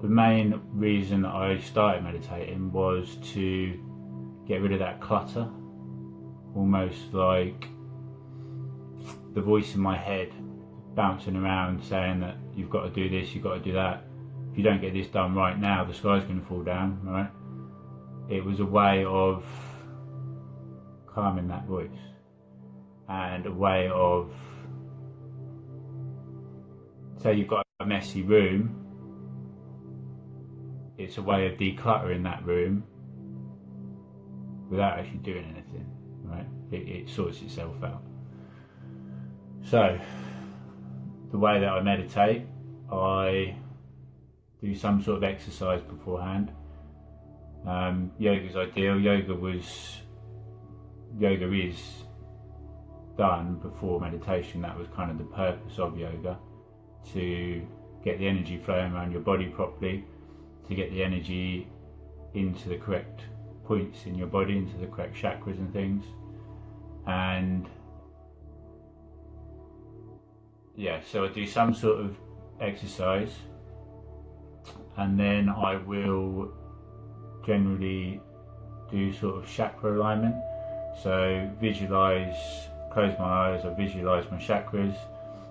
the main reason I started meditating was to get rid of that clutter, almost like the voice in my head bouncing around saying that you've got to do this, you've got to do that. If you don't get this done right now, the sky's going to fall down, right? It was a way of calming that voice, and a way of, say you've got a messy room, it's a way of decluttering that room without actually doing anything, right? It sorts itself out. So the way that I meditate, I do some sort of exercise beforehand. Yoga's ideal. Yoga is done before meditation. That was kind of the purpose of yoga, to get the energy flowing around your body properly, to get the energy into the correct points in your body, into the correct chakras and things. And yeah, so I do some sort of exercise, and then I will generally do sort of chakra alignment. So visualize, close my eyes, I visualize my chakras,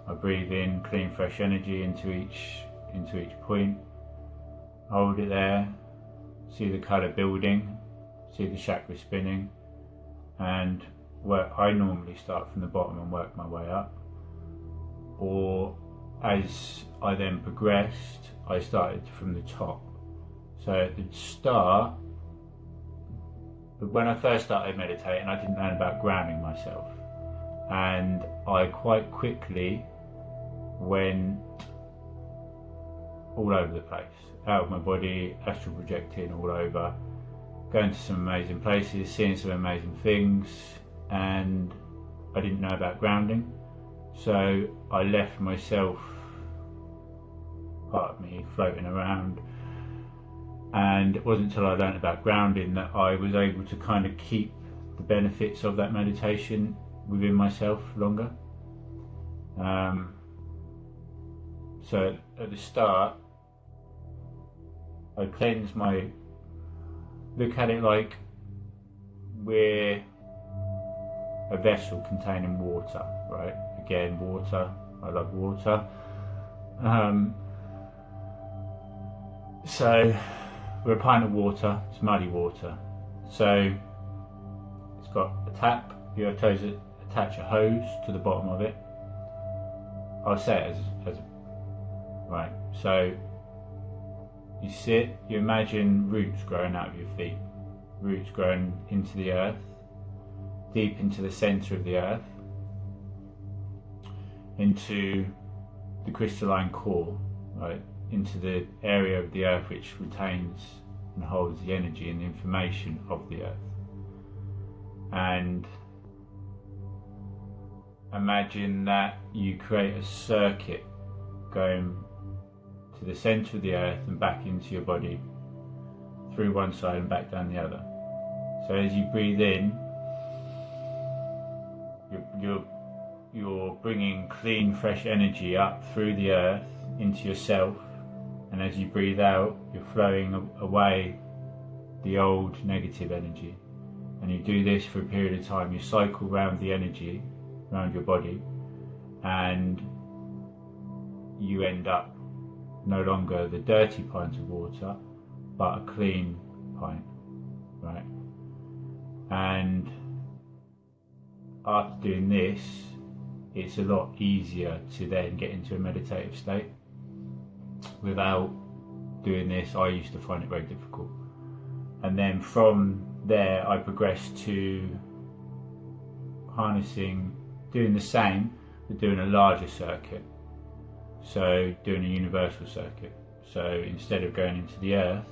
I breathe in clean fresh energy into each point, hold it there, see the colour building, see the chakra spinning, and I normally start from the bottom and work my way up. Or as I then progressed, I started from the top. So at the start, when I first started meditating, I didn't know about grounding myself, and I quite quickly went all over the place, out of my body, astral projecting all over, going to some amazing places, seeing some amazing things, and I didn't know about grounding. So I left myself, part of me, floating around, and it wasn't until I learned about grounding that I was able to kind of keep the benefits of that meditation within myself longer. So at the start, I cleanse look at it like we're a vessel containing water, right? Again, water, I love water. So we're a pint of water, it's muddy water. So it's got a tap, you have to attach a hose to the bottom of it. I'll say it as right. So you sit, you imagine roots growing out of your feet, roots growing into the earth, deep into the centre of the earth, into the crystalline core, right, into the area of the earth which retains and holds the energy and the information of the earth. And imagine that you create a circuit going to the centre of the earth and back into your body, through one side and back down the other. So as you breathe in, you're bringing clean, fresh energy up through the earth into yourself, and as you breathe out, you're flowing away the old negative energy. And you do this for a period of time. You cycle around the energy around your body, and you end up no longer the dirty pint of water, but a clean pint, right? And after doing this, it's a lot easier to then get into a meditative state. Without doing this, I used to find it very difficult. And then from there, I progressed to harnessing, doing the same, but doing a larger circuit. So doing a universal circuit. So instead of going into the earth,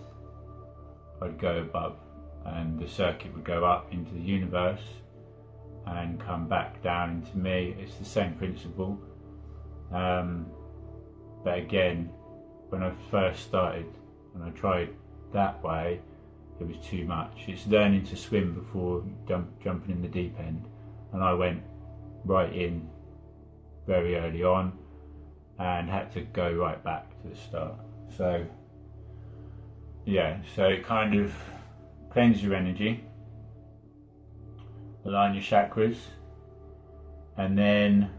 I'd go above, and the circuit would go up into the universe and come back down into me. It's the same principle. But again, when I first started, when I tried that way, it was too much. It's learning to swim before jumping in the deep end, and I went right in very early on and had to go right back to the start. So yeah, so it kind of cleanses your energy, align your chakras, and then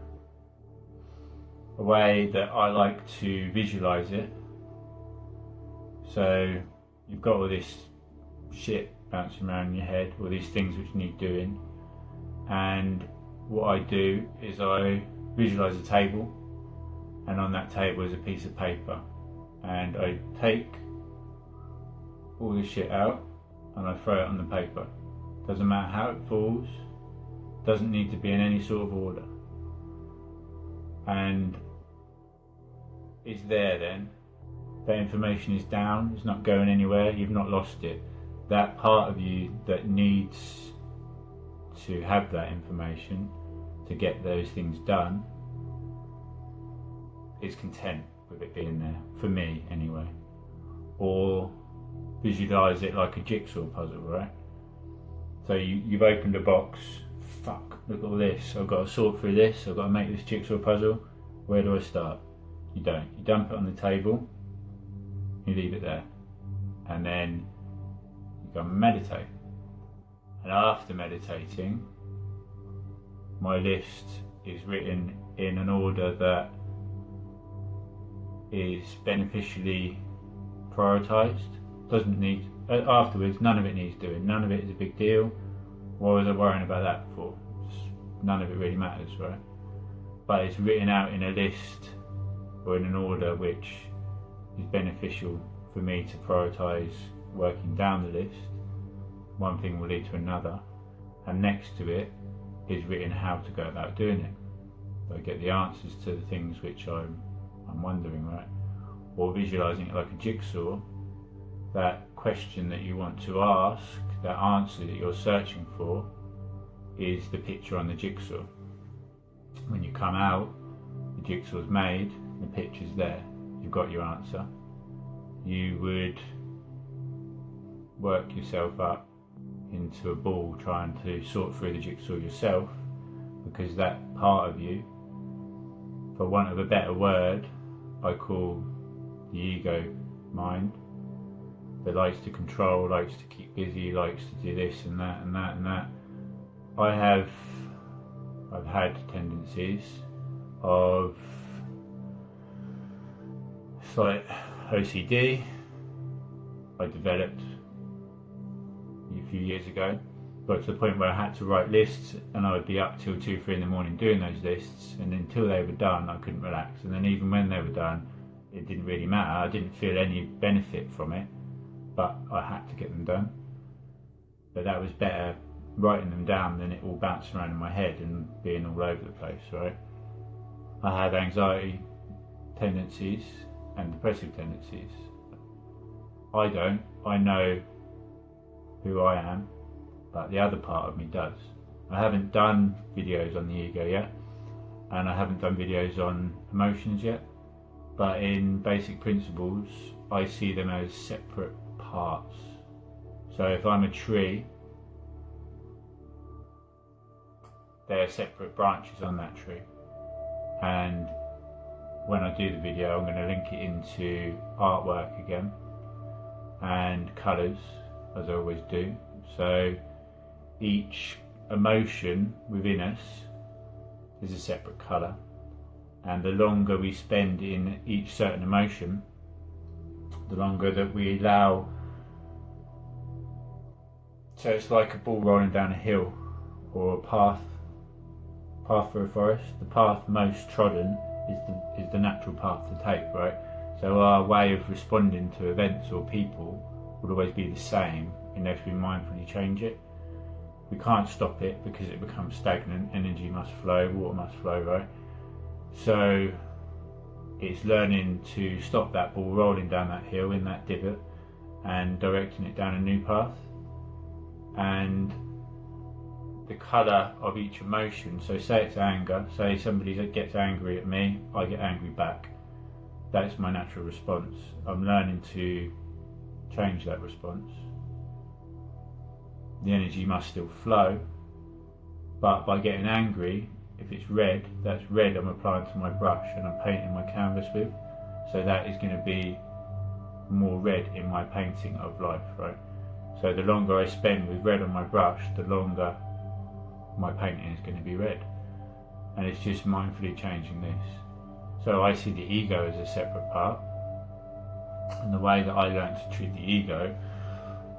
a way that I like to visualize it. So you've got all this shit bouncing around in your head, all these things which need doing, and what I do is I visualize a table, and on that table is a piece of paper, and I take all this shit out and I throw it on the paper. Doesn't matter how it falls, doesn't need to be in any sort of order, and it's there then. That information is down, it's not going anywhere, you've not lost it. That part of you that needs to have that information to get those things done is content with it being there, for me anyway. Or visualise it like a jigsaw puzzle, right? So you've opened a box, fuck, look at all this, I've got to sort through this, I've got to make this jigsaw puzzle, where do I start? You don't. You dump it on the table, you leave it there, and then you go and meditate. And after meditating, my list is written in an order that is beneficially prioritised. Doesn't need, afterwards, none of it needs doing, none of it is a big deal. Why was I worrying about that for? None of it really matters, right? But it's written out in a list or in an order which is beneficial for me to prioritise working down the list. One thing will lead to another, and next to it is written how to go about doing it. So I get the answers to the things which I'm wondering, right? Or visualising it like a jigsaw, that question that you want to ask, that answer that you're searching for, is the picture on the jigsaw. When you come out, the jigsaw's made, the picture's there, you've got your answer. You would work yourself up into a ball trying to sort through the jigsaw yourself, because that part of you, for want of a better word, I call the ego mind, that likes to control, likes to keep busy, likes to do this and that and that and that. I've had tendencies of slight OCD. I developed a few years ago, got to the point where I had to write lists, and I would be up till 2-3 in the morning doing those lists, and until they were done I couldn't relax, and then even when they were done it didn't really matter. I didn't feel any benefit from it, but I had to get them done. But that was better writing them down than it all bouncing around in my head and being all over the place, right? I have anxiety tendencies and depressive tendencies. I don't. I know who I am, but the other part of me does. I haven't done videos on the ego yet, and I haven't done videos on emotions yet, but in basic principles I see them as separate parts. So if I'm a tree, there are separate branches on that tree, and when I do the video I'm going to link it into artwork again and colours, as I always do. So each emotion within us is a separate colour, and the longer we spend in each certain emotion, the longer that we allow. So it's like a ball rolling down a hill or a path through a forest. The path most trodden is the natural path to take, right? So our way of responding to events or people would always be the same unless we mindfully change it. We can't stop it because it becomes stagnant. Energy must flow, water must flow, right? So it's learning to stop that ball rolling down that hill in that divot and directing it down a new path. And the colour of each emotion, so say it's anger, say somebody that gets angry at me, I get angry back. That's my natural response. I'm learning to change that response. The energy must still flow, but by getting angry, if it's red, that's red I'm applying to my brush and I'm painting my canvas with. So that is going to be more red in my painting of life, right? So the longer I spend with red on my brush, the longer my painting is going to be red. And it's just mindfully changing this. So I see the ego as a separate part, and the way that I learned to treat the ego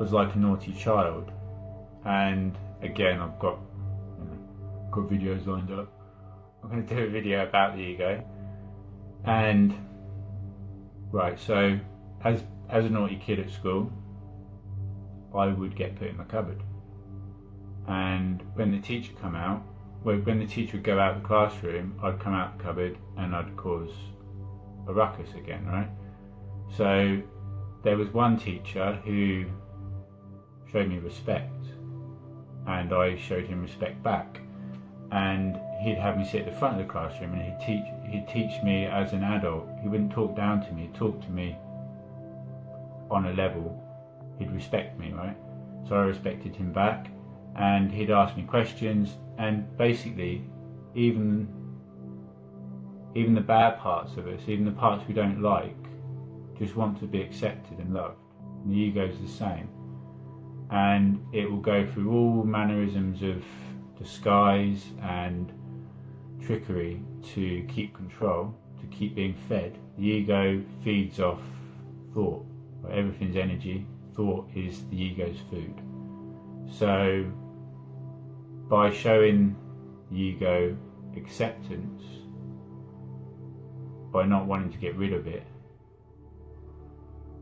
was like a naughty child. And again, I've got videos lined up. I'm going to do a video about the ego. And right, so as a naughty kid at school, I would get put in the cupboard. And when the teacher come out, when the teacher would go out of the classroom, I'd come out the cupboard and I'd cause a ruckus again, right? So there was one teacher who showed me respect, and I showed him respect back. And he'd have me sit at the front of the classroom, and he'd teach me as an adult. He wouldn't talk down to me, he'd talk to me on a level. He'd respect me, right? So I respected him back, and he'd ask me questions, and basically even the bad parts of us, even the parts we don't like, just want to be accepted and loved. And the ego's the same, and it will go through all mannerisms of disguise and trickery to keep control, to keep being fed. The ego feeds off thought. Everything's energy. Thought is the ego's food. So by showing the ego acceptance, by not wanting to get rid of it,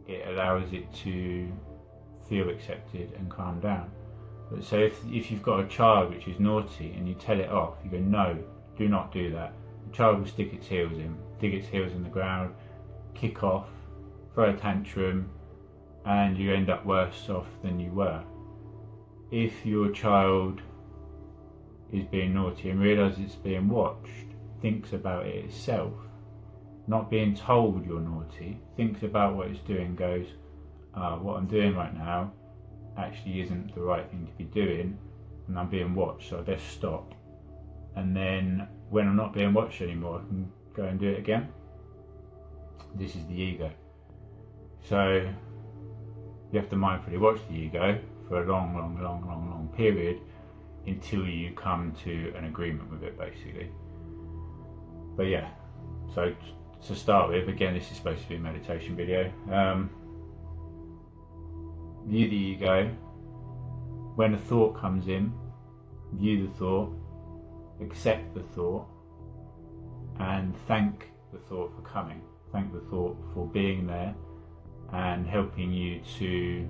it allows it to feel accepted and calm down. So if you've got a child which is naughty and you tell it off, you go, no, do not do that. The child will dig its heels in the ground, kick off, throw a tantrum, and you end up worse off than you were. If your child is being naughty and realises it's being watched, thinks about it itself, not being told you're naughty, thinks about what it's doing, goes, what I'm doing right now actually isn't the right thing to be doing, and I'm being watched, so I best stop. And then when I'm not being watched anymore, I can go and do it again. This is the ego. So you have to mindfully watch the ego for a long period until you come to an agreement with it, basically. But yeah, so to start with, again, this is supposed to be a meditation video. View the ego. When a thought comes in, view the thought, accept the thought, and thank the thought for coming. Thank the thought for being there and helping you to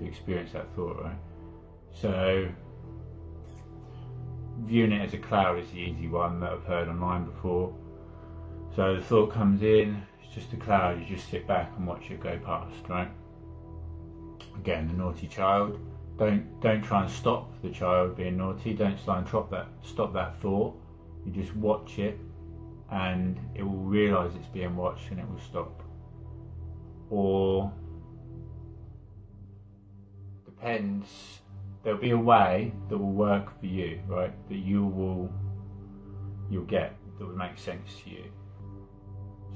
experience that thought, right? So viewing it as a cloud is the easy one that I've heard online before. So the thought comes in, it's just a cloud, you just sit back and watch it go past, right? Again, the naughty child, don't try and stop the child being naughty, don't try and stop that thought. You just watch it and it will realise it's being watched and it will stop. Or depends, there'll be a way that will work for you, right? That you'll get, that will make sense to you.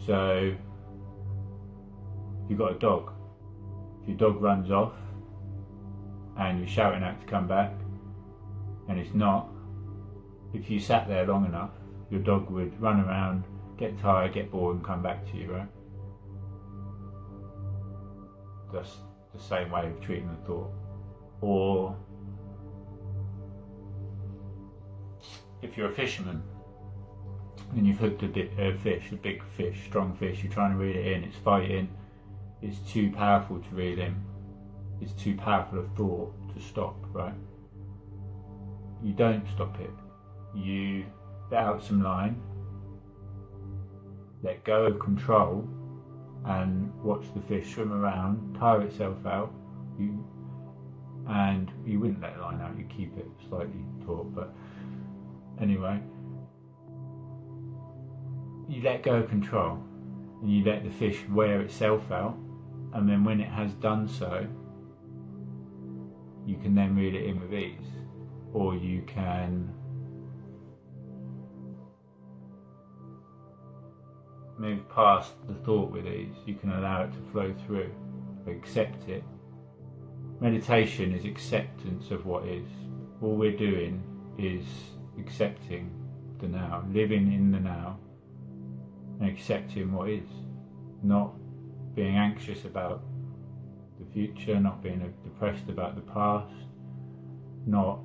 So if you've got a dog, if your dog runs off and you're shouting at it to come back and it's not, if you sat there long enough, your dog would run around, get tired, get bored and come back to you, right? That's the same way of treating the thought. Or if you're a fisherman and you've hooked a big fish, strong fish, you're trying to reel it in, it's fighting, it's too powerful to reel in, it's too powerful a thought to stop, right? You don't stop it. You let out some line, let go of control, and watch the fish swim around, tire itself out. And you wouldn't let the line out, you keep it slightly taut, but anyway, you let go of control and you let the fish wear itself out, and then when it has done so, you can then reel it in with ease, or you can move past the thought with ease. You can allow it to flow through, accept it. Meditation is acceptance of what is. All we're doing is accepting the now, living in the now, and accepting what is. Not being anxious about the future, not being depressed about the past, not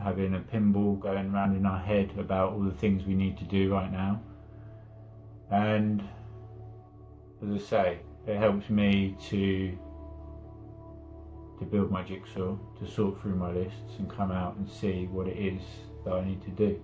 having a pinball going around in our head about all the things we need to do right now. And as I say, it helps me to build my jigsaw, to sort through my lists and come out and see what it is that I need to do.